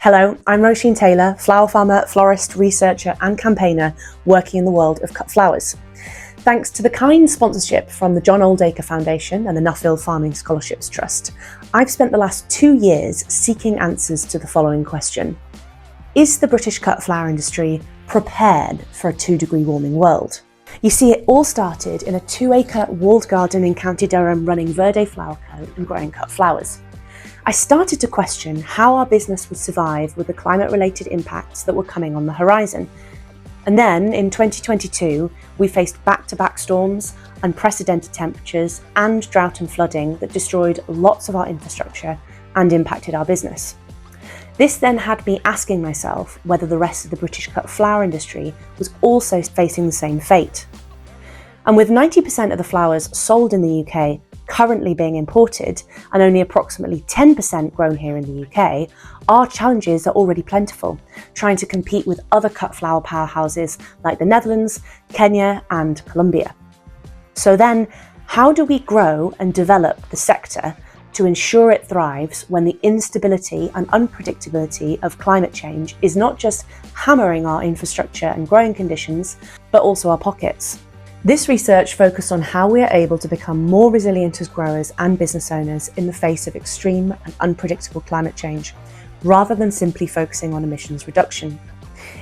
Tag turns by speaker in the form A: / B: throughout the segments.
A: Hello, I'm Roisin Taylor, flower farmer, florist, researcher and campaigner working in the world of cut flowers. Thanks to the kind sponsorship from the John Oldacre Foundation and the Nuffield Farming Scholarships Trust, I've spent the last 2 years seeking answers to the following question. Is the British cut flower industry prepared for a 2-degree warming world? You see, it all started in a 2-acre walled garden in County Durham running Verde Flower Co and growing cut flowers. I started to question how our business would survive with the climate-related impacts that were coming on the horizon. And then, in 2022, we faced back-to-back storms, unprecedented temperatures, and drought and flooding that destroyed lots of our infrastructure and impacted our business. This then had me asking myself whether the rest of the British cut flower industry was also facing the same fate. And with 90% of the flowers sold in the UK currently being imported and only approximately 10% grown here in the UK, our challenges are already plentiful, trying to compete with other cut flower powerhouses like the Netherlands, Kenya and Colombia. So then, how do we grow and develop the sector to ensure it thrives when the instability and unpredictability of climate change is not just hammering our infrastructure and growing conditions, but also our pockets? This research focused on how we are able to become more resilient as growers and business owners in the face of extreme and unpredictable climate change, rather than simply focusing on emissions reduction.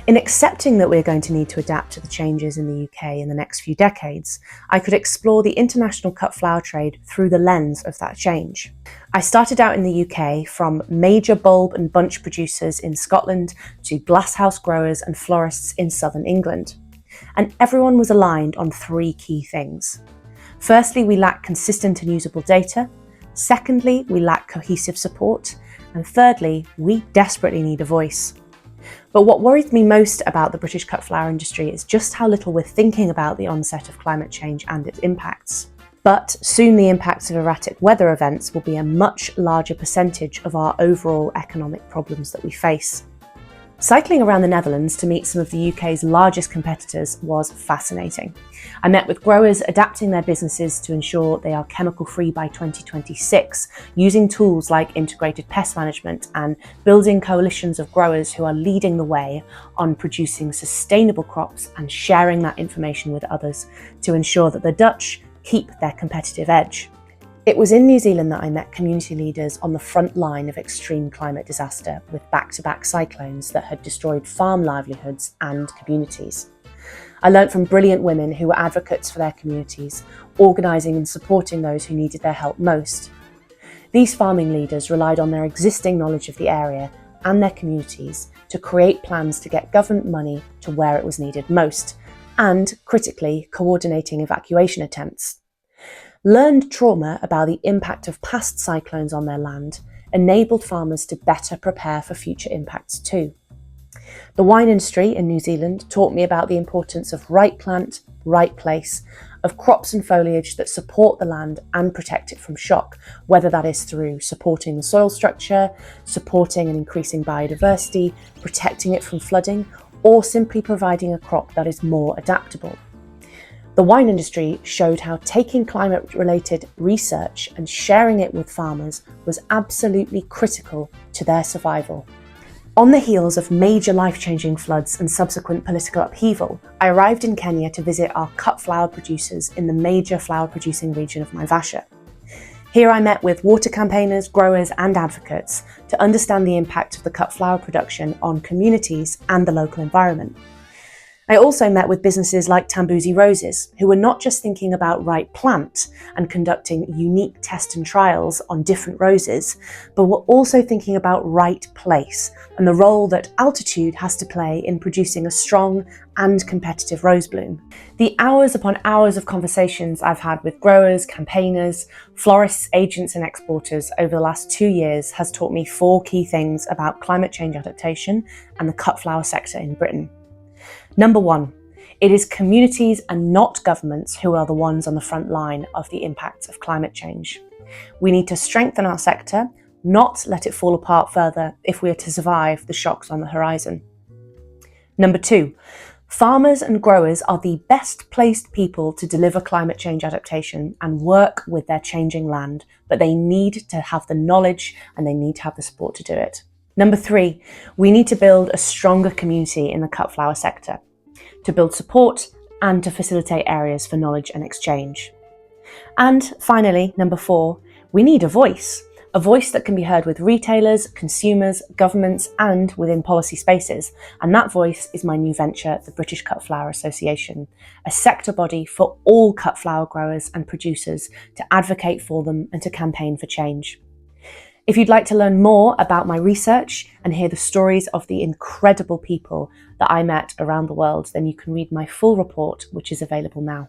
A: In accepting that we're going to need to adapt to the changes in the UK in the next few decades, I could explore the international cut flower trade through the lens of that change. I started out in the UK from major bulb and bunch producers in Scotland to glasshouse growers and florists in southern England. And everyone was aligned on 3 key things. Firstly, we lack consistent and usable data. Secondly, we lack cohesive support. And thirdly, we desperately need a voice. But what worries me most about the British cut flower industry is just how little we're thinking about the onset of climate change and its impacts. But soon the impacts of erratic weather events will be a much larger percentage of our overall economic problems that we face. Cycling around the Netherlands to meet some of the UK's largest competitors was fascinating. I met with growers adapting their businesses to ensure they are chemical-free by 2026, using tools like integrated pest management and building coalitions of growers who are leading the way on producing sustainable crops and sharing that information with others to ensure that the Dutch keep their competitive edge. It was in New Zealand that I met community leaders on the front line of extreme climate disaster with back-to-back cyclones that had destroyed farm livelihoods and communities. I learnt from brilliant women who were advocates for their communities, organising and supporting those who needed their help most. These farming leaders relied on their existing knowledge of the area and their communities to create plans to get government money to where it was needed most, and, critically, coordinating evacuation attempts. Learned trauma about the impact of past cyclones on their land enabled farmers to better prepare for future impacts too. The wine industry in New Zealand taught me about the importance of right plant, right place, of crops and foliage that support the land and protect it from shock, whether that is through supporting the soil structure, supporting and increasing biodiversity, protecting it from flooding, or simply providing a crop that is more adaptable. The wine industry showed how taking climate-related research and sharing it with farmers was absolutely critical to their survival. On the heels of major life-changing floods and subsequent political upheaval, I arrived in Kenya to visit our cut flower producers in the major flower-producing region of Naivasha. Here I met with water campaigners, growers and advocates to understand the impact of the cut flower production on communities and the local environment. I also met with businesses like Tambuzi Roses, who were not just thinking about right plant and conducting unique tests and trials on different roses, but were also thinking about right place and the role that altitude has to play in producing a strong and competitive rose bloom. The hours upon hours of conversations I've had with growers, campaigners, florists, agents and exporters over the last 2 years has taught me 4 key things about climate change adaptation and the cut flower sector in Britain. Number 1, it is communities and not governments who are the ones on the front line of the impacts of climate change. We need to strengthen our sector, not let it fall apart further if we are to survive the shocks on the horizon. Number 2, farmers and growers are the best placed people to deliver climate change adaptation and work with their changing land, but they need to have the knowledge and they need to have the support to do it. Number 3, we need to build a stronger community in the cut flower sector, to build support and to facilitate areas for knowledge and exchange. And finally, number 4, we need a voice that can be heard with retailers, consumers, governments, and within policy spaces. And that voice is my new venture, the British Cut Flower Association, a sector body for all cut flower growers and producers to advocate for them and to campaign for change. If you'd like to learn more about my research and hear the stories of the incredible people that I met around the world, then you can read my full report, which is available now.